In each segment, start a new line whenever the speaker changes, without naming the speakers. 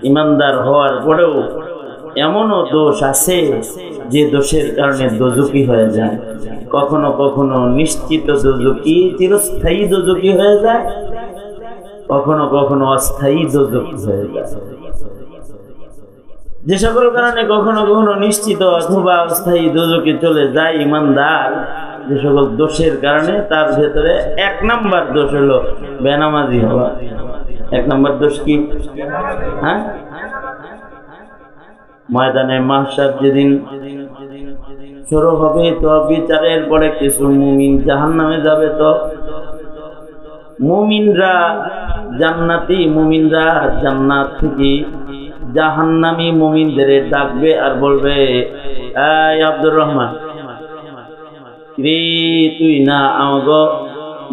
ইমানদার হওয়ার পরেও এমনও দোষ আছে যে দোষের কারণে দোজখী হয়ে যায়। কখনো কখনো নিশ্চিত দোজখী, চিরস্থায়ী দোজখী হয়ে যায়, কখনো কখনো অস্থায়ী দোজখী হয়ে যায়। যে সকল কারণে কখনো কখনো নিশ্চিত অথবা অস্থায়ী দোজখে চলে যায় ইমানদার, যে সকল দোষের কারণে, তার ভেতরে 1 নাম্বার দোষ হলো বেনামাজি হওয়া। 1 নাম্বার দোষ কি? হ্যাঁ, ময়দানে মাহশার যেদিন শুরু হবে, তো বিচারের পরে কিছু মুমিন জাহান্নামে যাবে, তো মুমিনরা জান্নাতি, মুমিনরা জান্নাত থেকে জাহান্নামী মুমিনদের ডাকবে আর বলবে, এই আব্দুর রহমান রে, তুই না আমাগো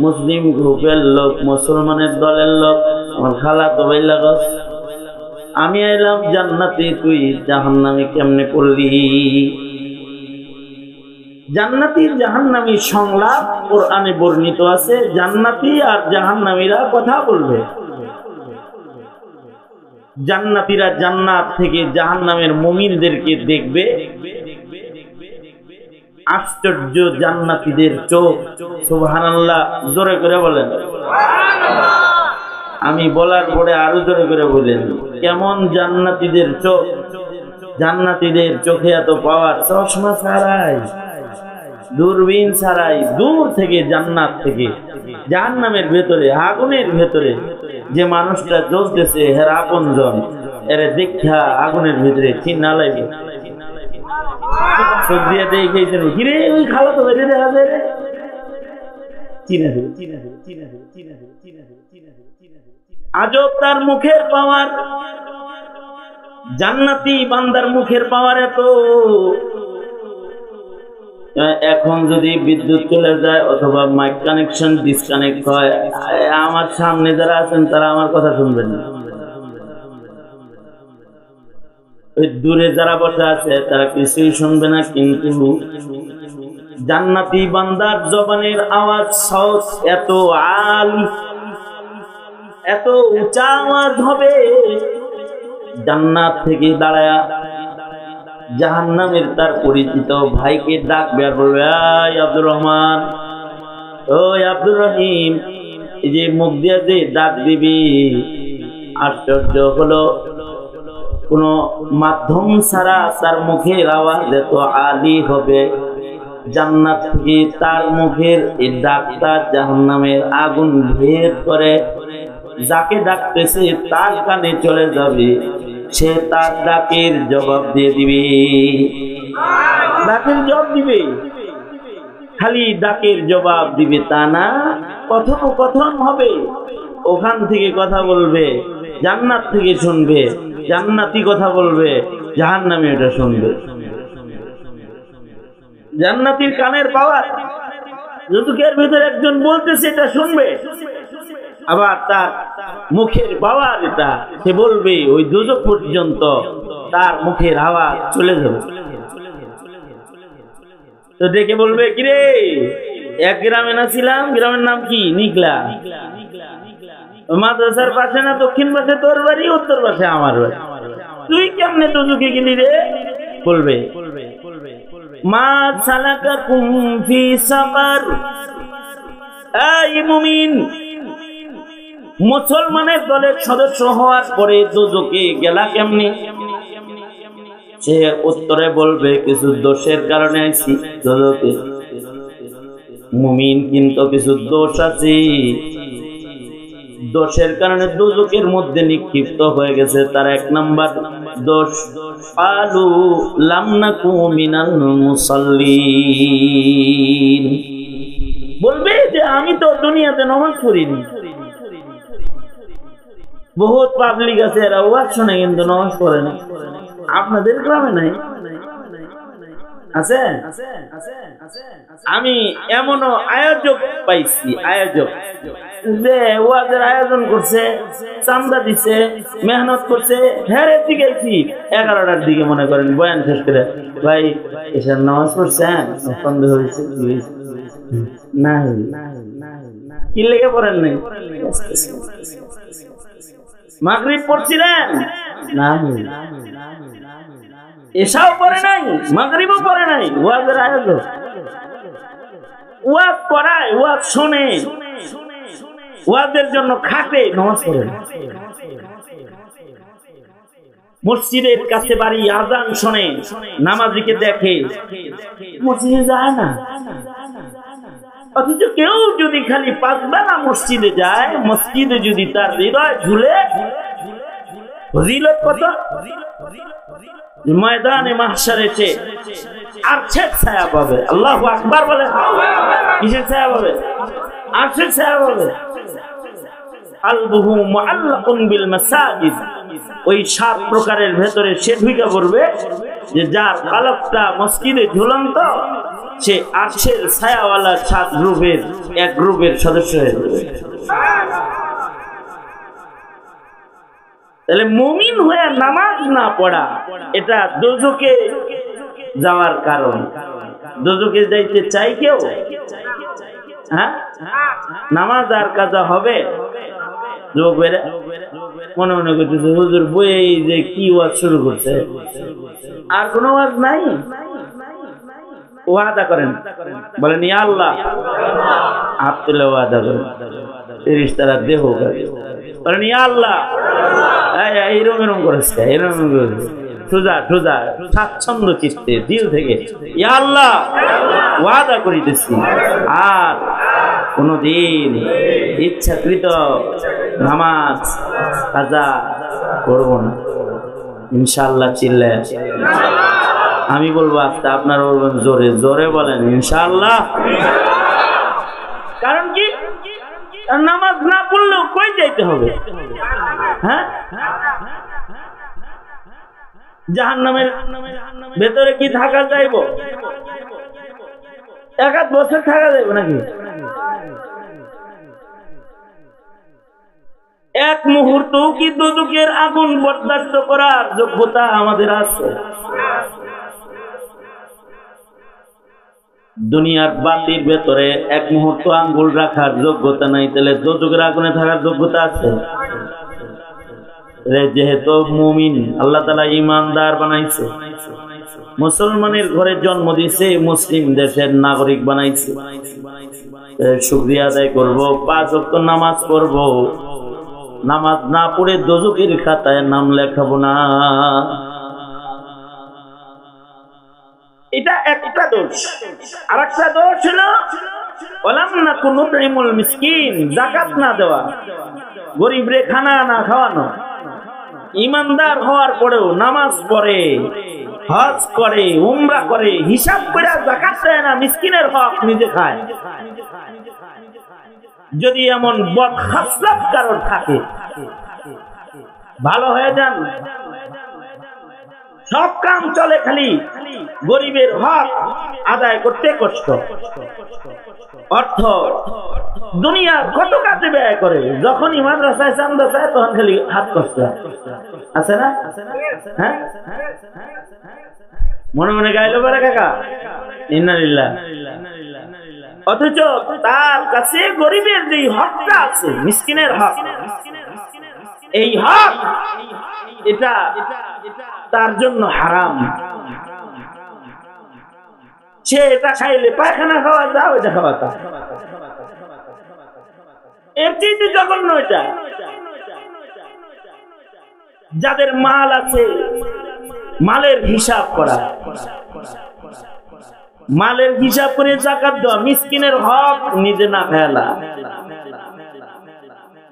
মুসলিম গ্রুপের লোক, মুসলমানের দলের লোক, আমার খালাতো ভাই লাগস, আমি এলাম জান্নাতে, তুই জাহান্নামে কেমনে করলি? জান্নাতি জাহান্নামী সংলাপ কোরআনে বর্ণিত আছে। জান্নাতি আর জাহান্নামীরা কথা বলবে। জান্নাতীরা জান্নাত থেকে জাহান্নামের মুমিনদেরকে দেখবে। আশ্চর্য জান্নাতীদের চোখ, সুবহানাল্লাহ, জোরে করে বলেন। আমি বলার পরে আরো জোরে করে বলেন, কেমন জান্নাতীদের চোখ! জান্নাতীদের চোখে এত পাওয়ার, চশমা ছাড়াই, দূরবীন ছাড়াই, দূর থেকে জান্নাত থেকে জাহান্নামের ভেতরে, আগুনের ভেতরে যে মানুষটা জ্বলতেছে, হের আপনজন, এর দেখা আগুনের ভেতরে চিন্না লাগবে। চোখ দিয়ে দেখেছেন, কিরে ওই খালা তো বেরিয়ে দেখা যায়, আজব তার মুখের পাওয়ার। জান্নাতি বান্দার মুখের পাওয়ার এত, এখন যদি বিদ্যুৎ চলে যায় অথবা মাইক কানেকশন ডিসকানেক্ট হয়, আমার সামনে যারা আছেন তারা আমার কথা শুনবেন না, ওই দূরে যারা বসে আছে তারা কিছুই শুনবে না। কিন্তু জান্নাতি বান্দার জবানের আওয়াজ, সাউত এত আলী, এত উঁচা আওয়াজ হবে, জান্নাত থেকে দাঁড়ায়া জাহান্নামের তার পরিচিত ভাইকে ডাকবে আর বলবে, এই আব্দুর রহমান, ওই আব্দুর রহিম, এই যে মুখ দিয়ে যে ডাক দিবি, আশ্চর্য হলো কোন মাধ্যম ছাড়া তার মুখের আওয়াজ এত আলী হবে। জান্নাত থেকে তার মুখের এই ডাকটা জাহান্নামের আগুন ভেদ করে যাকে ডাকতেছে তার কানে চলে যাবে, সে তার ডাকের জবাব দিয়ে দিবে। ডাকের জবাব দিবে, খালি ডাকের জবাব দিবে তা না, কথোপকথন হবে। ওখান থেকে কথা বলবে, জান্নাত থেকে শুনবে, জান্নাতি কথা বলবে, জাহান্নামী ওটা শুনবে। জান্নাতির কানের পাওয়ার, যতক্ষের ভিতরে একজন বলতেছে এটা শুনবে, আবার তার মুখের পাওয়ার এটা, সে বলবে ওই দোজখ পর্যন্ত তার মুখের আওয়াজ চলে যাবে। তো ডেকে বলবে, কিরে, এক গ্রামে না ছিলাম, গ্রামের নাম কি? নিকলা। মাদ্রাসার পাশে না দক্ষিণ পাশে তোর বাড়ি, উত্তর পাশে আমার বাড়ি, তুই কেমনে দোজখে গেলি রে? বলবে, মা সালাকাকুম ফি সাকার। এই মুমিন, মুসলমানের দলের সদস্য হওয়ার পরে দোজখে গেলা কেমনে? সে উত্তরে বলবে, কিছু দোষের কারণে আইছি দোজখে। মুমিন কিন্তু কিছু দোষ আছে, দোষের কারণে দোজখের মধ্যে নিক্ষিপ্ত হয়ে গেছে। তার 1 নাম্বার দোষ, আলু লাম নাকু মিনাল মুসাল্লিন। বলবে যে আমি তো দুনিয়াতে নামাজ পড়িনি। বহুত পাবলিক আছে, এরা ওয়াজ শুনে কিন্তু নামাজ পড়ে না। আপনাদের গ্রামে নাই? আছে? আমি এমনও আয়োজক পাইছি, আয়োজক যে ওয়াজের আয়োজন করছে, চান্দা দিছে, মেহনত করছে, হেরে দিকেছি 11টার দিকে মনে করেন বয়ান শেষ করে, ভাই এসব নামাজ পড়ছেন? সন্দেহ হয়েছে নাই, কি লেগে পড়েন নাই? মাগরিব পড়ছিলেন? এশাও পড়ে নাই, মাগরিবও পড়ে নাই, ওয়াজের আয়োজন, ওয়াজ করায়, ওয়াজ শুনে, ওয়াজের জন্য খাটে, নামাজ পড়ে না। মসজিদের কাছে বাড়ি, আযান শুনে, নামাজীকে দেখে, মসজিদে যায় না। অথচ কেউ যদি খালি 5 বেলা মসজিদে যায়, মসজিদে যদি তার হৃদয় ঝুলে, ফজিলত কত, ময়দানে মাহশারে আরশের ছায়া পাবে। আল্লাহু আকবার বলে। কিসের ছায়া পাবে? আরশের ছায়া পাবে। আলবুহু মুআল্লাকুন বিল মাসাজিদ, ওই 7 প্রকারের ভেতরে সে ঢুকে পড়বে যে যার কলবটা মসজিদে ঝুলন্ত, সে আরশের ছায়াওয়ালা 7 গ্রুপের এক গ্রুপের সদস্য হয়ে যাবে। তাহলে মুমিন হয়ে নামাজ না পড়া, এটা দোজখে যাওয়ার কারণ। দোজখে যাইতে চাই কেউ? হ্যাঁ, নামাজ আর কাজা হবে? যুবক ভাইরা মনে মনে করতেছে, হুজুর বই যে কি ওয়াজ শুরু করছে, আর কোন ওয়াজ নাই? ওয়াদা করেন, বলেন ইয়া আল্লাহ, হাত তুলে ওয়াদা করেন, ফেরেশতারা দেহ বলেন ইয়া আল্লাহ, এইরকম এরকম করেছে, এরকম সোজা সোজা স্বাচ্ছন্দ্য চিত্তে দিল থেকে ইয়া আল্লাহ ওয়াদা করিতেছি আর কোনদিন ইচ্ছাকৃত নামাজ কাজা করব না, ইনশাআল্লাহ। চিল্লে আমি বলবো আস্তে, আপনারা বলবেন জোরে জোরে, বলেন ইনশাআল্লাহ। কারণ কি, নামাজ না পড়লেও কই যাইতে হবে? হ্যাঁ, জাহান্নামের ভেতরে কি থাকা যাইব? 1 বছর থাকা যাইব নাকি? 1 মুহূর্ত কি দোজখের আগুন বরদাস্ত করার যোগ্যতা আমাদের আছে? দুনিয়ার বাতির ভেতরে 1 মুহূর্ত আঙ্গুল রাখার যোগ্যতা নাই, তাহলে দোজখের আগুনে থাকার যোগ্যতা আছে? যেহেতু মুমিন, আল্লাহ তাআলা ঈমানদার বানাইছে, মুসলমানের ঘরে জন্ম দিয়েছে, মুসলিম দেশের নাগরিক বানাইছে, শুকরিয়া আদায় করব, 5 ওয়াক্ত নামাজ পড়ব। নামাজ না পড়ে দোজখের খাতায় নাম লেখাবো না, এটা একটা দোষ। আরেকটা দোষ হলো ওয়ালাম নাকুন নুতঈমুল মিসকিন, যাকাত না দেওয়া, গরিবরে খানা না খাওয়ানো। ইমানদার হওয়ার পরেও নামাজ পড়ে, হজ করে, উমরা করে, হিসাব করে যাকাত দেয় না, মিসকিনের হক নিজে খায়। যদি এমন বদখাসলাত কারোর থাকে, ভালো হয়ে যান, সব কাম চলে, খালি গরিবের হক আদায় করতে কষ্ট। অর্থ দুনিয়ার কত কাজে ব্যয় করে, যখনই মাদ্রাসায় চান্দা চায় তখন খালি হাত কষ্ট আছে না? হ্যাঁ, মনে মনে গাইলো পারে কাকা ইন্নালিল্লাহ। অথচ তার কাছে গরিবের যে হকটা আছে, মিসকিনের হক, এই হক এটা তার জন্য হারাম। সে এটা খাইলে পায়খানা খাওয়া যাও, এটা খাওয়া তা এর চেয়ে জঘন্য। এটা যাদের মাল আছে, মালের হিসাব করা, মালের হিসাব করে যাকাত দেওয়া, মিসকিনের হক নিজে না ফেলা।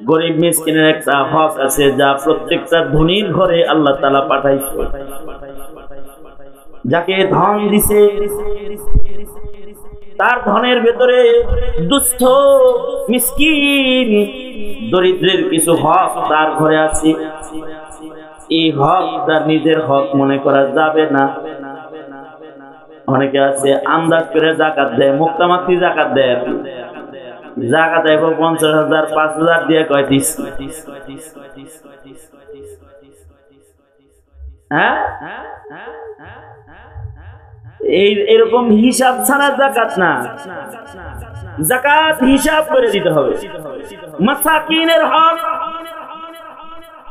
গরিব মিসকিনের একটা হক আছে যা প্রত্যেকটা ধনীর ঘরে আল্লাহ তাআলা পাঠাইছে। যাকে ধন দিছে, তার ধনের ভেতরে দুস্থ মিসকিন দরিদ্রের কিছু হক তার ঘরে আছে। এই হক তার নিজের হক মনে করা যাবে না। অনেকে আছে আন্দাজ করে যাকাত দেয়, মুক্তামাক্তি যাকাত দেয়, জাকাত দেব 50,000 5,000 দিয়ে কয় দিস। হ্যাঁ, এরকম হিসাব ছাড়া যাকাত না, যাকাত হিসাব করে দিতে হবে। মাসাকিনের হক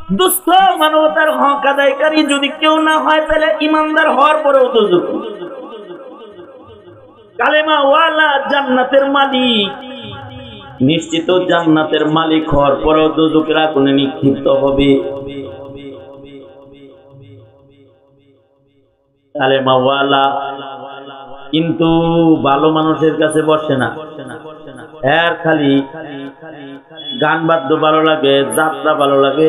দুস্থ মানবতার হক আদায়কারী যদি কেউ না হয় তাহলে ইমানদার হওয়ার পরেও দোজখ। কালেমা ওয়ালা জান্নাতের মালিক, নিশ্চিত জান্নাতের মালিক হওয়ার পরেও দোজখের আগুনে নিক্ষিপ্ত হবে। কালেমা ওয়ালা কিন্তু ভালো মানুষের কাছে বসে না। এর খালি গান বাদ্য ভালো লাগে, যাত্রা ভালো লাগে,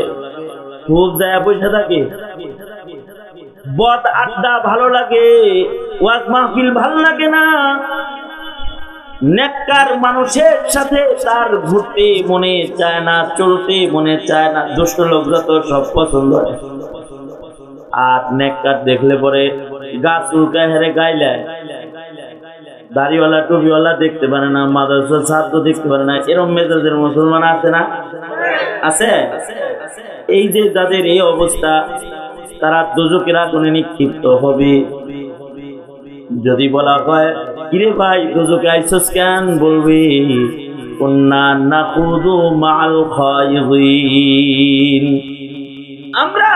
খুব যায় পয়সা থাকে, বদ আড্ডা ভালো লাগে, ওয়াজ মাহফিল ভালো লাগে না। নেককার মানুষের সাথে তার ঘুরতে মনে চায় না, চলতে মনে চায় না। দুষ্ট লোকরা তো সব পছন্দ হয়। আর নেককার দেখলে পরে গাছ উল্কায় হেরে গাইলায়, দাড়িওয়ালা টুপিওয়ালা দেখতে পারে না, মাদ্রাসার ছাত্র দেখতে পারে না। এরকম মেজাজের মুসলমান আছে না? আছে। এই যে যাদের এই অবস্থা, তারা দোজখের আগুনে নিক্ষিপ্ত হবে। যদি বলা হয় কিরে ভাই দোজখে আইছস কেন, বলবি কুন্না নাখুদু মাআল খায়িদিন, আমরা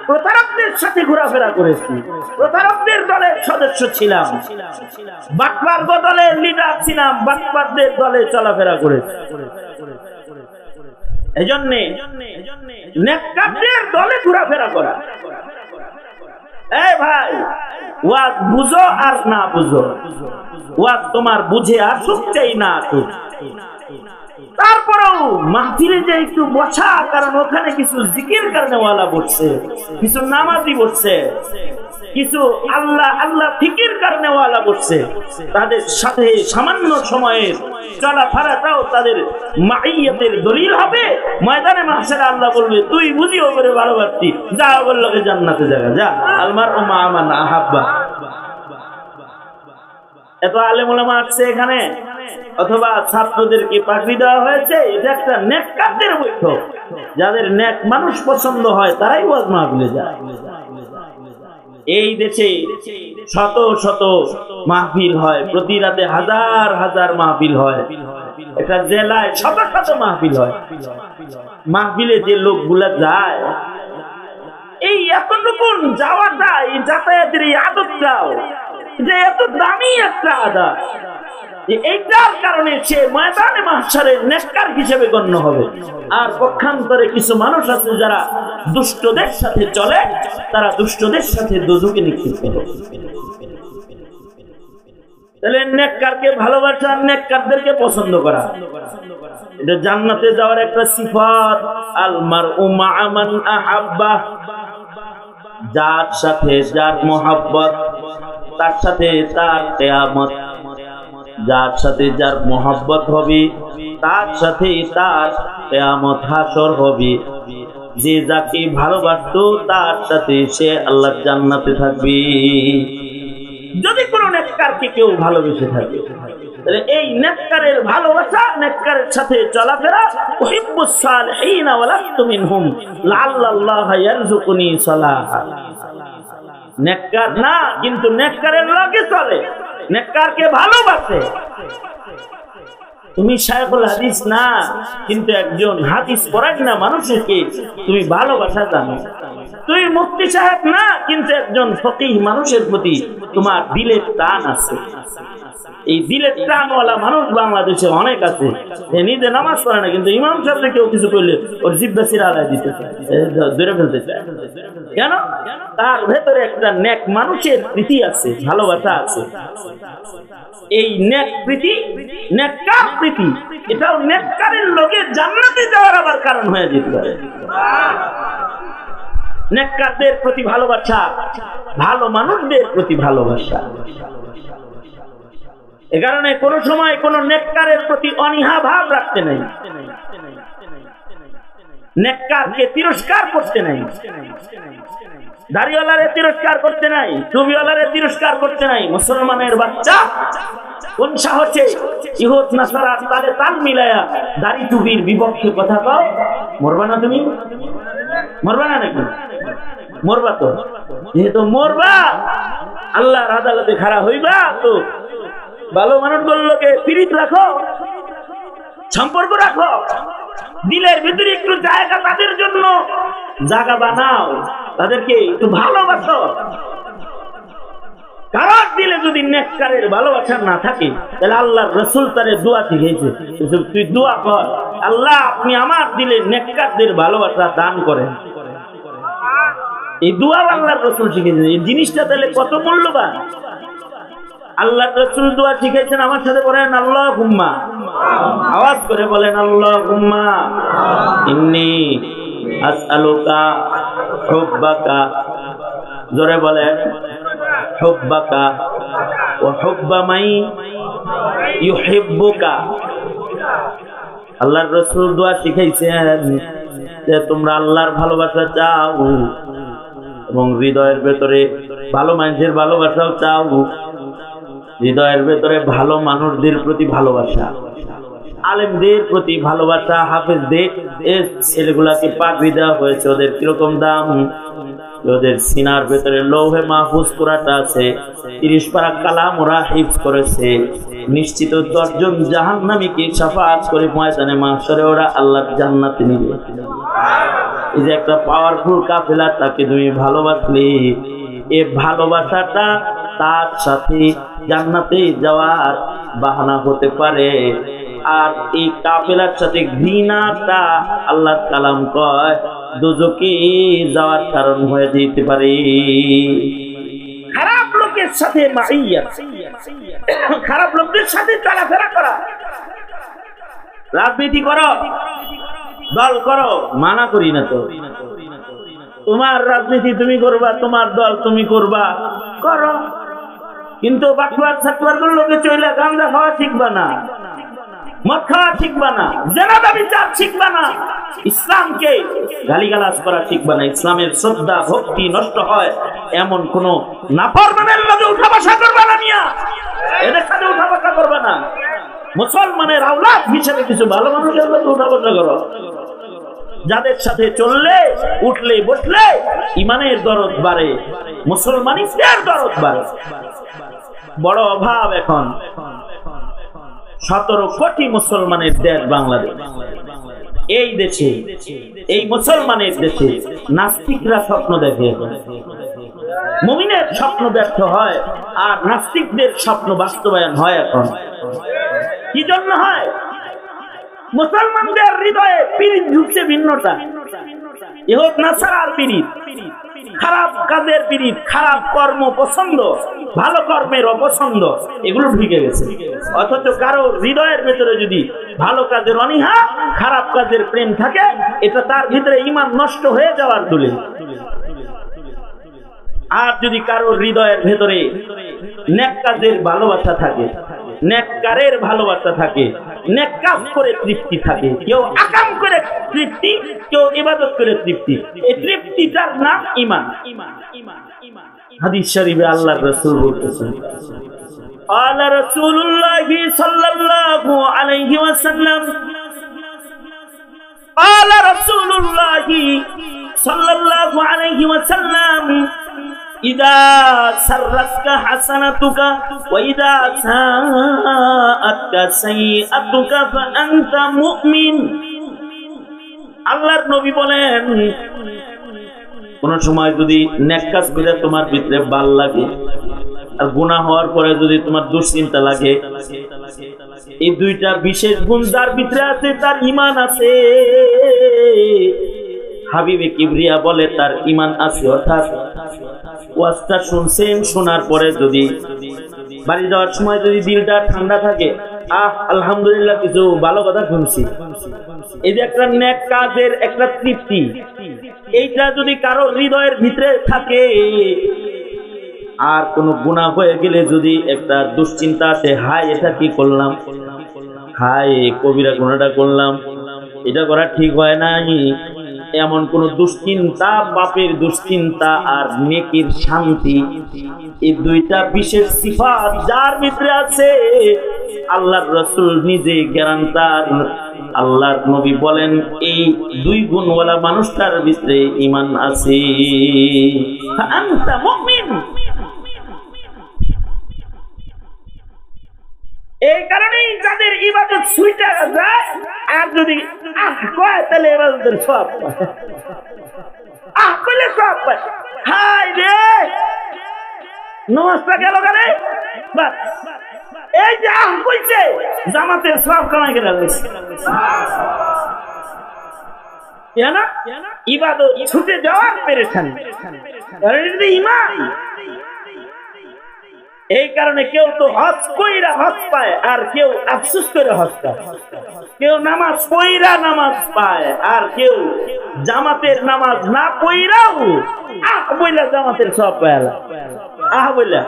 প্রতারকদের সাথে ঘোরাফেরা করেছি, প্রতারকদের দলের সদস্য ছিলাম, বাটপার দলের লিডার ছিলাম, বাটপারদের দলে চলাফেরা করেছি। এজন্য নেককারদের দলে ঘোরাফেরা করা। এই ভাই ওয়াজ বুঝো আর না বুঝো, ওয়াজ তোমার বুঝে আসুক চাই না আসুক, তারপরেও মাহফিলে যে একটু বসা, কারণ ওখানে কিছু জিকির কারণেওয়ালা বসছে, কিছু নামাজি বসছে, কিছু আল্লাহ আল্লাহ ফিকির কারণেওয়ালা বসছে, তাদের সাথে সামান্য সময়ের চলাফেরাটাও তাদের মাইয়াতের দলিল হবে। ময়দানে মাহশারে আল্লাহ বলবে তুই বুঝিও করে ভালোবাসতি, যা বললো জান্নাতে জায়গা যা, আলমার ও মা আমার না আহাব্বা। এত আলেম ওলামা আসছে এখানে, অথবা ছাত্রদেরকে পাকড়ি দেওয়া হয়েছে, এটা একটা নেককারদের বৈঠক। যাদের নেক মানুষ পছন্দ হয় তারাই ওয়াজ মাহফিলে যায়। এই দেশে শত শত মাহফিল হয়, প্রতি রাতে হাজার হাজার মাহফিল হয়, এটা জেলায় শত শত মাহফিল হয়। মাহফিলে যে লোকগুলা যায়, এই এতটুকু যাওয়াটা, এই যাতায়াতের এই আদতটাও যে এত দামি একটা আদত, এইটার কারণে সে ময়দানে মাহশারে নেককার হিসেবে গণ্য হবে। আর পক্ষান্তরে কিছু মানুষ আছে যারা দুষ্টদের সাথে চলে, তারা দুষ্টদের সাথে দোজখে নিক্ষিপ্ত হবে। তাহলে নেককারকে ভালোবাসা, নেককারদেরকে পছন্দ করা, এটা জান্নাতে যাওয়ার একটা সিফাত। আল মারউ মাআ মান আহাব্বা, যার সাথে যার মহব্বত তার সাথে তার কিয়ামত, যার সাথে যার মহব্বত হবে তার সাথে তার কিয়ামত হাসর হবে। যে যাকে ভালোবাসতো তার সাথে সে আল্লাহর জান্নাতে থাকবে। যদি কোনো নেককারকে কেউ ভালোবেসে থাকে, তাহলে এই নেককারের ভালোবাসা, নেককারের সাথে চলাফেরা, উহিব্বুস সালিহিন ওয়া লাস্তু মিনহুম লাআল্লাল্লাহা ইয়ারযুকুনি সালাহা। নেককার না কিন্তু নেককারের লগে চলে, নেককারকে ভালোবাসে। তুমি শায়খুল হাদিস না কিন্তু একজন হাদিস পড়াই না মানুষকে তুমি ভালোবাসা জানো। তুমি মুফতি সাহেব না কিন্তু একজন ফকিহ মানুষের প্রতি তোমার দিলের টান আছে। এই দিলের টানওয়ালা মানুষ বাংলাদেশে অনেক আছে, নিজে নামাজ পড়ে না কিন্তু ইমাম সাহেবকে কেউ কিছু করলে ওর জিব্বা চিরা আলাদা দিতে চায়, ধরে ফেলতে চায়। কেন? তার ভেতরে একটা নেক মানুষের প্রীতি আছে, ভালোবাসা আছে। এই নেক প্রীতি, নেককার প্রীতি, এটাও নেককারের লোকে জান্নাতে যাওয়ার আবার কারণ হয়ে যেতে পারে। নেককারদের প্রতি ভালোবাসা, ভালো মানুষদের প্রতি ভালোবাসা। এ কারণে কোন সময় কোন নেককারের প্রতি অনীহা ভাব রাখতে নাই, নেককারকে তিরস্কার করতে নাই, দাড়িওয়ালারে তিরস্কার করতে নাই, টুপিওয়ালারে তিরস্কার করতে নাই। মুসলমানের বাচ্চা কোন সাহসে ইহুদ নাসারার তালে তাল মিলায়া দাড়ি টুপির বিপক্ষে কথা কও? মরবা না তুমি? মরবা না নাকি? মরবা তো, যেহেতু মরবা আল্লাহর আদালতে খাড়া হইবা, তো ভালো মানুষগুলোকে পীড়িত রাখো, সম্পর্ক রাখো, দিলের ভিতরে একটু জায়গা তাদের জন্য জায়গা বানাও, তাদেরকে একটু ভালোবাসো। কারোর দিলে যদি নেককারের ভালোবাসা না থাকে তাহলে আল্লাহর রাসূল তারে দোয়া শিখিয়েছে, তুই দোয়া কর, আল্লাহ আপনি আমার দিলে নেককারদের ভালোবাসা দান করেন। এই দোয়া আল্লাহর রাসূল শিখিয়েছেন। এই জিনিসটা তাহলে কত মূল্যবান। আল্লাহর রাসূল দোয়া শিখিয়েছেন, আমার সাথে বলেন আল্লাহুম্মা, আওয়াজ করে বলেন আল্লাহুম্মা ইন্নী আসআলুকা হুব্বাকা, জোরে বলেন হুব্বাকা ওয়া হুব্বা মাই ইউহিব্বুকা। আল্লাহর রাসূল দোয়া শিখাইছেন যে তোমরা আল্লাহর ভালোবাসা চাও এবং হৃদয়ের ভেতরে ভালো মানুষের ভালোবাসাও চাও, হৃদয়ের ভেতরে ভালো মানুষদের প্রতি ভালোবাসা, আলেমদের প্রতি ভালোবাসা, হাফেজদের ছেলেগুলাকে পাগড়ি দেওয়া হয়েছে, ওদের কিরকম দাম, ওদের সিনার ভেতরে লৌহে মাহফুজ করাটা আছে, 30 পারা কালাম ওরা হিফজ করেছে, নিশ্চিত 10 জন জাহান্নামীকে শাফাআত করে ময়দানে মাহশরে ওরা আল্লাহর জান্নাতে নিবে। এই যে একটা পাওয়ারফুল কাফেলা, তাকে তুমি ভালোবাসলে এই ভালোবাসাটা তার সাথে জান্নাতে যাওয়ার বাহানা হতে পারে। আর এই কাফেলার সাথে ঘৃণাটা আল্লাহর কালাম কয় দোজখে যাওয়ার কারণ হয়ে যেতে পারে। খারাপ লোকের সাথে মাইয়াত, খারাপ লোকদের সাথে চলাফেরা করা, রাজনীতি করো, দল করো, মানা করি না তো, তোমার রাজনীতি তুমি করবা, তোমার দল তুমি করবা, করো, কিন্তু বাটুয়ার ছাটুয়ার লোকে চইলা গাঁজা খাওয়া শিখবা না, মদ খাওয়া শিখবা না, জেনাদা বিচার শিখবা না, ইসলামকে গালিগালাজ করা শিখবা না। ইসলামের শ্রদ্ধা ভক্তি নষ্ট হয় এমন কোন নাফরমানের লগে উঠা বসা করবা না, মিয়া এদের সাথে উঠা বসা করবা না। মুসলমানের আওলাদ হিসেবে কিছু ভালো মানুষের লগে উঠা বসা করো, যাদের সাথে চললে উঠলে বসলে ইমানের দরদ বাড়ে, মুসলমানিদের দরদ বাড়ে। বড় অভাব এখন 17 কোটি মুসলমানের দেশ বাংলাদেশ। এই দেশে, এই মুসলমানের দেশে নাস্তিকরা স্বপ্ন দেখে, মুমিনের স্বপ্ন ব্যর্থ হয় আর নাস্তিকদের স্বপ্ন বাস্তবায়ন হয়। এখন কি জন্য হয়? মুসলমানদের হৃদয়ে পীড়িত ঢুকছে ভিন্নটা, ইহুদ নাসারার পীড়িত, খারাপ কাজের পীড়িত, খারাপ কর্ম পছন্দ, ভালো কর্মের অপছন্দ, এগুলো ঢুকে গেছে। অথচ কারো হৃদয়ের ভেতরে যদি ভালো কাজের অনীহা, খারাপ কাজের প্রেম থাকে, এটা তার ভিতরে ঈমান নষ্ট হয়ে যাওয়ার দলিল। আর যদি কারো হৃদয়ের ভেতরে নেক কাজের ভালোবাসা থাকে, নেককারের ভালোবাসা থাকে, নেক কাজ করে তৃপ্তি থাকে, কেউ আকাম করে তৃপ্তি, কেউ ইবাদত করে তৃপ্তি, এই তৃপ্তিটার নাম ঈমান। হাদিস শরীফে আল্লাহর রাসূল বলতেছেন, আলা রাসূলুল্লাহ সাল্লাল্লাহু আলাইহি ওয়াসাল্লাম, আলা রাসূলুল্লাহ সাল্লাল্লাহু আলাইহি ওয়াসাল্লাম, ইদা সাররাতকা হাসানাতুকা ওয়া ইদা সাআতকা সাইয়্যাতুকা ফাআনতা মুমিন। আল্লাহর নবী বলেন, কোন সময় যদি নেক কাজ করে তোমার ভিতরে ভাল লাগে আর গুনাহ হওয়ার পরে যদি তোমার দুশ্চিন্তা লাগে, এই দুইটা বিশেষ গুণ যার ভিতরে আছে তার ঈমান আছে। হাবিবে কিবরিয়া বলে তার ঈমান আছে। অর্থাৎ ওয়াজটা শুনছেন, শোনার পরে যদি বাড়ি যাওয়ার সময় যদি দিলটা ঠান্ডা থাকে, আলহামদুলিল্লাহ কিছু ভালো কথা শুনছি, এই যে একটা নেক কাজের একটা তৃপ্তি, এইটা যদি কারো হৃদয়ের ভিতরে থাকে, আর কোন গুনাহ হয়ে গেলে যদি একটা দুশ্চিন্তা আসে, হায় এটা কি করলাম, হায় কবিরা গুনাহটা করলাম, এটা করা ঠিক হয় নাই, এমন কোন দুশ্চিন্তা, পাপের দুশ্চিন্তা আর নেকির শান্তি, এই দুইটা বিশেষ সিফাত যার ভিতরে আছে, আল্লাহর রাসূল নিজে গ্যারান্টার। আল্লাহর নবী বলেন এই দুই গুণওয়ালা মানুষটার ভিতরে ঈমান আছে। আনতা মুমিন। এই কারণে কারণেই যাদের ইবাদত ছুইটা যায় আর যদি কয় তাহলে ইবাদতের সওয়াব পায়, কইলে সওয়াব পায়। হায় রে নামাজটা গেল কারে, বাস এই যে কইছে জামাতের সওয়াব কামাই করে লইছে। ইবাদত ছুটে যাওয়ার পেরেছানি, ঈমান। এই কারণে কেউ তো হজ কইরা হজ পায় আর কেউ আফসোস করে হজ পায়, কেউ নামাজ পইরা নামাজ পায় আর কেউ জামাতের নামাজ না পইরাও বইলা জামাতের সব পায় বইলা।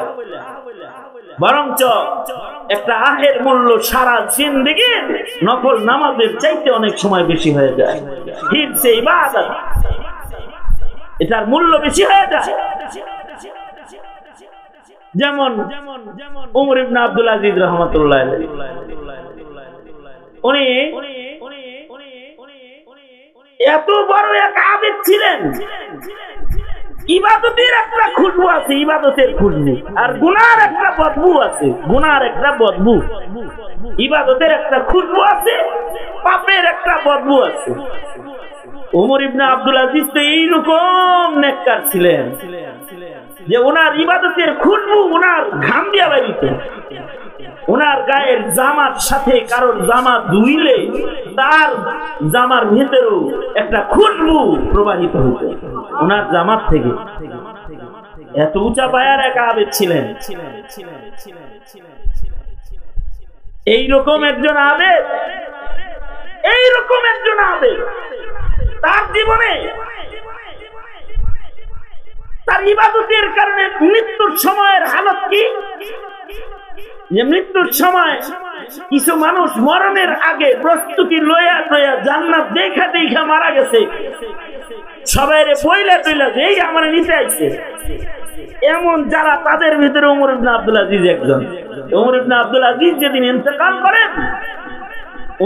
বরঞ্চ একটা আহের মূল্য সারা জিন্দেগির নফল নামাজের চাইতে অনেক সময় বেশি হয়ে যায়। হিফজে ইবাদত এটার মূল্য বেশি হয়ে যায়। যেমন উমর ইবনে আব্দুল আজিজ রাহমাতুল্লাহ আলাইহি, উনি এত বড় এক আবেদ ছিলেন। ইবাদতের একটা খুশবু আছে, ইবাদতের খুশবু, আর গুনার একটা বদবু আছে, গুনার একটা বদবু। ইবাদতের একটা খুশবু আছে, পাপের একটা বদবু আছে। উমর ইবনে আব্দুল আজিজ তো এইরকম নেককার ছিলেন যে ওনার ইবাদতের খুশবু ওনার ঘাম দিয়া বেরিত। ওনার গায়ের জামার সাথে কারোর জামা ধুইলে তার জামার ভেতরেও একটা খুশবু প্রবাহিত হতো ওনার জামার থেকে। এত উঁচা পায়ার এক আবেদ ছিলেন। এইরকম একজন আবেদ, এইরকম একজন আবেদ তার জীবনে তার ইবাদতের কারণে মৃত্যুর সময়ের হালত কি, যে মৃত্যুর সময় কিছু মানুষ মরণের আগে প্রস্তুতি লইয়া লইয়া জান্নাত দেখা দেখা মারা গেছে, সবাই বইলা টইলা যে এই আমার নিতে আইছে, এমন যারা তাদের ভিতরে উমর ইবনে আব্দুল আজিজ একজন। উমর ইবনে আব্দুল আজিজ যেদিন ইন্তেকাল করেন,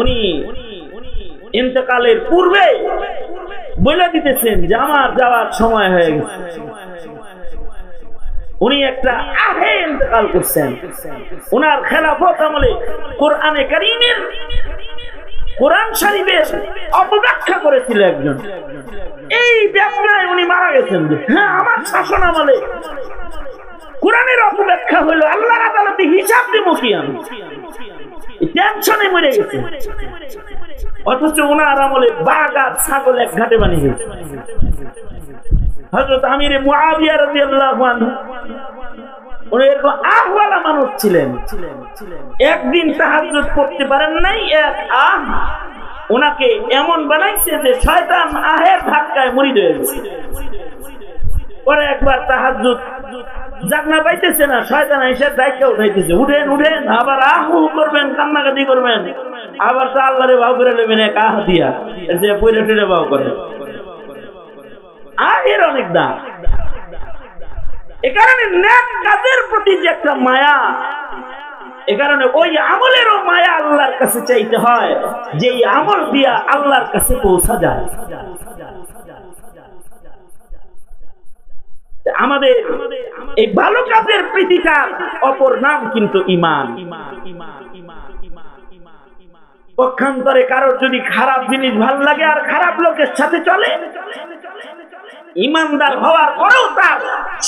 উনি ইন্তেকালের পূর্বে বলে দিতেছেন যে আমার যাওয়ার সময় হয়ে গেছে। উনি একটা আহে ইন্তেকাল করছেন। উনার খেলাফত আমলে কোরআনে কারীমের, কোরআন শরীফের অপব্যাখ্যা করেছিল একজন। এই ব্যাখ্যায় উনি মারা গেছেন যে হ্যাঁ আমার শাসন আমলে কোরআনের অপব্যাখ্যা হইল, আল্লাহর আদালতে হিসাব দেব কি আমি, টেনশনে মরে গেছে। অথচ ওনার আমলে বাঘ আর ছাগল এক ঘাটে বানিয়ে গেছে। হযরত আমির মুআবিয়া রাদিয়াল্লাহু আনহু উনি এরকম আহওয়ালা মানুষ ছিলেন। একদিন তাহাজ্জুদ পড়তে পারেন নাই, এক ওনাকে এমন বানাইছে যে শয়তান আহের ধাক্কায় মুরিদ হয়ে গেছে। পরে একবার তাহাজ্জুদ জাগনা পাইতেছে না, শয়তান এসে ডাইকা উঠাইতেছে, উঠেন উঠেন, আবার আহু করবেন, কান্নাকাটি করবেন, আবার তো আল্লাহরে ভাও করে নেবেন এক আহ দিয়া, এসে পয়লা টুইলা ভাও করে। আহের অনেক দাম। এ কারণে নেক কাজের প্রতি যে একটা মায়া, এ কারণে ওই আমলেরও মায়া আল্লাহর কাছে চাইতে হয়, যে আমল দিয়া আল্লাহর কাছে পৌঁছা যায়। আমাদের এই ভালো কাজের প্রীতিকার অপর নাম কিন্তু ঈমান। পক্ষান্তরে কারোর যদি খারাপ জিনিস ভালো লাগে আর খারাপ লোকের সাথে চলে, ইমানদার হওয়ার পরেও তার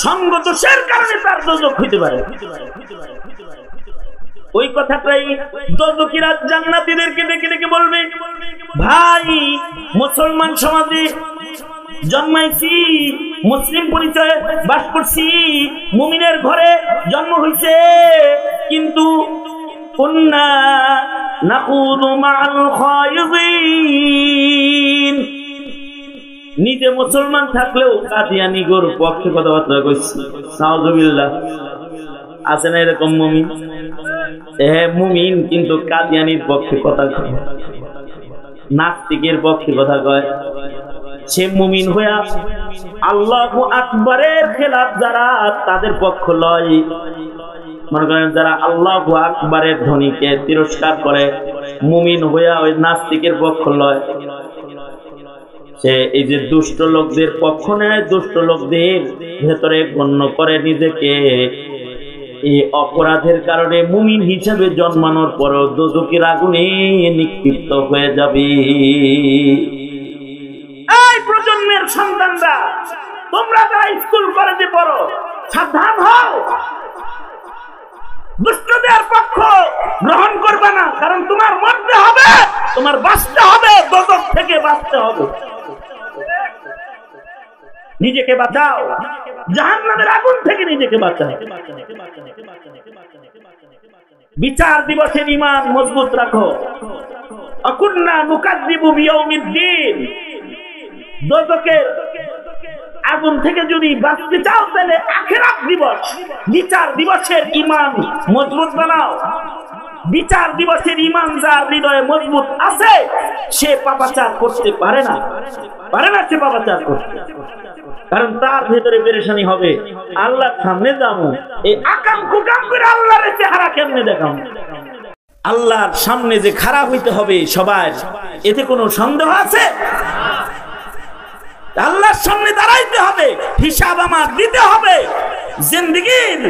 সঙ্গ দোষের কারণে তার দোজখ হইতে পারে। ওই কথাটাই দোজখীরা জান্নাতীদেরকে ডেকে ডেকে বলবে, ভাই মুসলমান সমাজে জন্মাইছি, মুসলিম পরিচয়ে বাস করছি, মুমিনের ঘরে জন্ম হইছে, কিন্তু কুন্না নাকুদু মা'আল খায়িদিন, নিজে মুসলমান থাকলেও কাদিয়ানীগোর পক্ষে কথাবার্তা কইছি। নাউযুবিল্লাহ। আছে না এরকম মুমিন? মুমিন কিন্তু কাদিয়ানীর পক্ষে কথা কয়, নাস্তিকের পক্ষে কথা কয়। সে মুমিন হইয়া আল্লাহু আকবারের খেলাফ যারা, তাদের পক্ষ লয়। মনে করেন যারা আল্লাহু আকবারের ধ্বনিকে তিরস্কার করে, মুমিন হইয়া ওই নাস্তিকের পক্ষ লয়। সে এই যে দুষ্ট লোকদের পক্ষ নেয়, দুষ্ট লোকদের ভেতরে গণ্য করে নিজেকে, এই অপরাধের কারণে মুমিন হিসেবে জন্মানোর পরও দোজখের আগুনে নিক্ষিপ্ত হয়ে যাবে। এই প্রজন্মের সন্তানরা, তোমরা যারা স্কুল কলেজে পড়ো, সাবধান হও, দুষ্টদের পক্ষ গ্রহণ করবে না, কারণ তোমার মরতে হবে, তোমার বাঁচতে হবে, দোজখ থেকে বাঁচতে হবে। নিজেকে বাঁচাও, জাহান্নামের আগুন থেকে নিজেকে বাঁচাও। বিচার দিবসের ঈমান মজবুত রাখো। আকুন্না নুকাযযিবু বিয়াউমিদ্দিন। দোজখের আগুন থেকে যদি বাঁচতে চাও তাহলে আখিরাত দিবস, বিচার দিবসের ঈমান মজবুত বানাও। বিচার দিবসের ঈমান যার হৃদয়ে মজবুত আছে সে পাপাচার করতে পারে না সে পাপাচার করতে, কারণ তার ভেতরে পেরেশানি হবে আল্লাহর সামনে যাবো, এই আকাম কুকাম করে আল্লাহর চেহারা কেমনে দেখাবো। আল্লাহর সামনে যে খারাপ হইতে হবে সবার, এতে কোনো সন্দেহ আছে? আল্লাহর সামনে দাঁড়াইতে হবে, হিসাব আমার দিতে হবে। জিন্দেগীর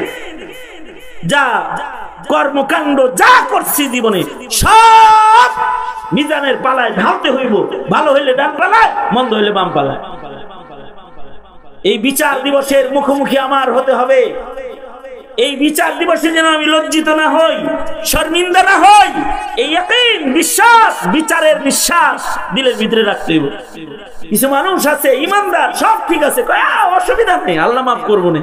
যা কর্মকাণ্ড যা করছি জীবনে সব মিজানের পালায় ঢালতে হইব। ভালো হইলে ডান পালায়, মন্দ হইলে বাম পালায়। এই বিচার দিবসের মুখোমুখি আমার হতে হবে। এই বিচার দিবসে যেন আমি লজ্জিত না হই, শর্মিন্দা না হই, এই ইয়াকিন বিশ্বাস, বিচারের বিশ্বাস দিলের ভিতরে রাখতে হইব। কিছু মানুষ আছে ইমানদার, সব ঠিক আছে, অসুবিধা নেই, আল্লাহ মাফ করবো না।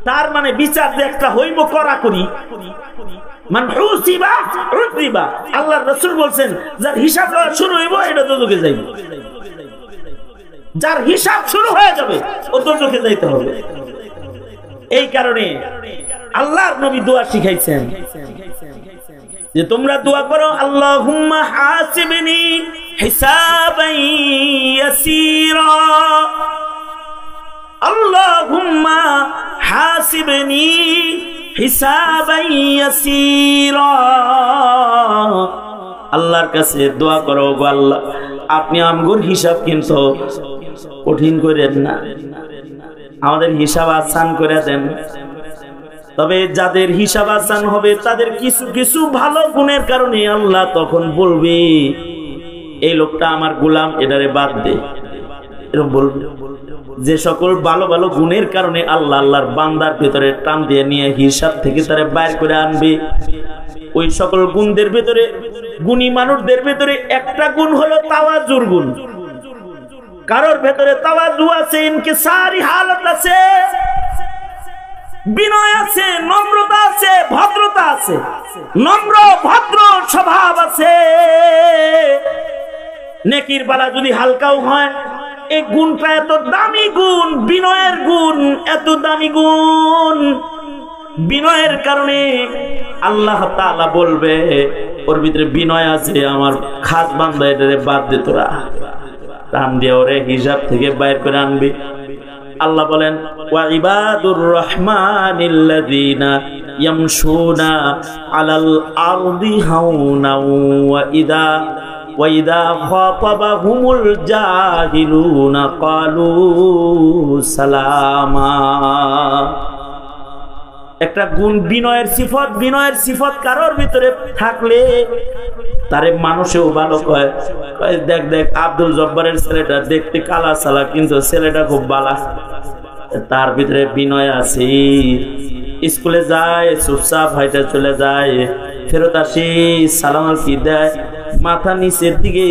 তার মানে বিচার যে একটা হইব কড়াকড়ি, মান হুসিবা উযিবা। আল্লাহর রাসূল বলছেন যার হিসাব শুরু হইব এটা দোজখে যাইব, যার হিসাব শুরু হয়ে যাবে ও দোজখে যাইতে হবে। এই কারণে আল্লাহর নবী দোয়া শিখাইছেন যে তোমরা দোয়া করো, আল্লাহুম্মা হাসিবনি হিসাবান ইয়াসীরা, আল্লাহুম্মা হাসিবনি হিসাবান ইয়াসীরা। আল্লাহর কাছে দোয়া করো, গো আল্লাহ আপনি আমগোর হিসাব কিন্তু কঠিন করেন না, আমাদের হিসাব আসান করে দেন। তবে যাদের হিসাব আসান হবে তাদের কিছু কিছু ভালো গুণের কারণে আল্লাহ তখন বলবে এই লোকটা আমার গোলাম, এটারে বাদ দে, এরকম বলবে। যে সকল ভালো ভালো গুণের কারণে আল্লাহ আল্লাহর বান্দার ভিতরে টান দিয়ে নিয়ে হিসাব থেকে তারে বাইর করে আনবে, ওই সকল গুণদের ভিতরে, গুণী মানুষদের ভিতরে একটা গুণ হলো তাওয়াজুর গুণ। কারোর ভেতরে তাওয়াজু আছে, ইনকিসারি হালত আছে, বিনয় আছে, নম্রতা আছে, ভদ্রতা আছে, নম্র ভদ্র স্বভাব আছে। নেকির বালা যদি হালকাও হয়, এই গুণটা এত দামি গুণ, বিনয়ের গুণ এত দামি গুণ। বিনয়ের কারণে আল্লাহ তাআলা বলবে ওর ভিতরে বিনয় আছে, আমার খাস বান্দা, এটারে বাদ দে, তোরা টান দিয়ে ওরে হিসাব থেকে বাইর করে আনবি। আল্লাহ বলেন ওয়া ইবাদুর রহমানিল্লাযীনা ইয়ামশুনা আলাল আরদি হাওনা ওয়া ইযা খাতাবাহুমুল জাহিলুনা ক্বালু সালামা। একটা গুণ বিনয়ের সিফত, বিনয়ের সিফত কারোর ভিতরে থাকলে তারে মানুষেও ভালো কয়। দেখ দেখ আব্দুল জব্বারের ছেলেটা দেখতে কালা সালা, কিন্তু ছেলেটা খুব বালা, তার ভিতরে বিনয় আছে। স্কুলে যায় চুপচাপ হাইটা চলে যায়, ফেরত আসি সালাম আলকি দেয়, মাথা নিচের দিকে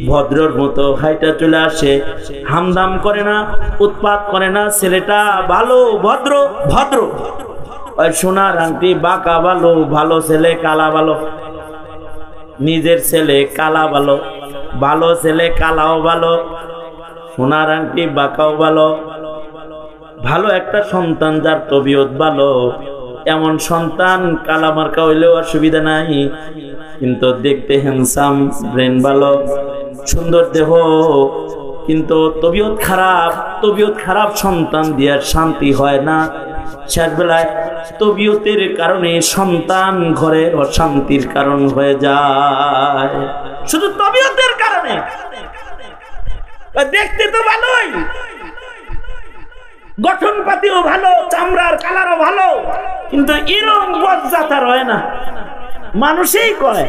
ভদ্রর মতো হাইটা চলে আসে, হামদাম করে না, উৎপাত করে না। ছেলেটা ভালো, ভদ্র ভদ্র, সোনার আংটি বাঁকা ভালো, ভালো ছেলে কালা ভালো, নিজের ছেলে কালা ভালো, ভালো ছেলে কালাও ভালো, সোনার আংটি বাঁকাও ভালো, ভালো একটা সন্তান যার তবিয়ত ভালো, এমন সন্তান কালা মার্কা হইলেও অসুবিধা নাই, কিন্তু দেখতে হ্যান্ডসাম, ব্রেন ভালো, সুন্দর দেহ, কিন্তু তবিয়ত খারাপ। তবিয়ত খারাপ সন্তান দিয়ে শান্তি হয় না, শেষ বেলায় তবিয়তের কারণে সন্তান ঘরে অশান্তির কারণ হয়ে যায়, শুধু তবিয়তের কারণে। দেখতে তো ভালোই, গঠন পাতিও ভালো, চামড়ার কালারও ভালো, কিন্তু এরকম বজ্জাত আর হয় না। মানুষই কয়,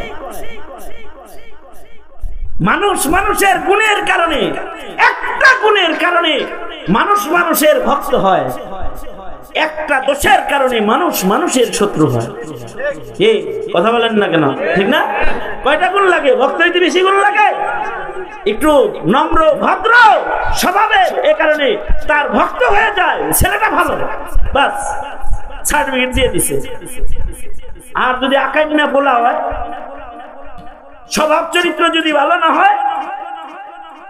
মানুষ মানুষের গুণের কারণে, একটা গুণের কারণে মানুষ মানুষের ভক্ত হয়, একটা দোষের কারণে মানুষ মানুষের শত্রু হয়। এই কথা বলেন না কেন? ঠিক না? কয়টা গুণ লাগে? ভক্ত হইতে বেশি গুণ লাগে। একটু নম্র ভদ্র স্বভাবের, এ কারণে তার ভক্ত হয়ে যায়। ছেলেটা ভালো, বাস সার্টিফিকেট দিয়ে দিছে। আর যদি আকাই না বলা হয়, স্বভাব চরিত্র যদি ভালো না হয়,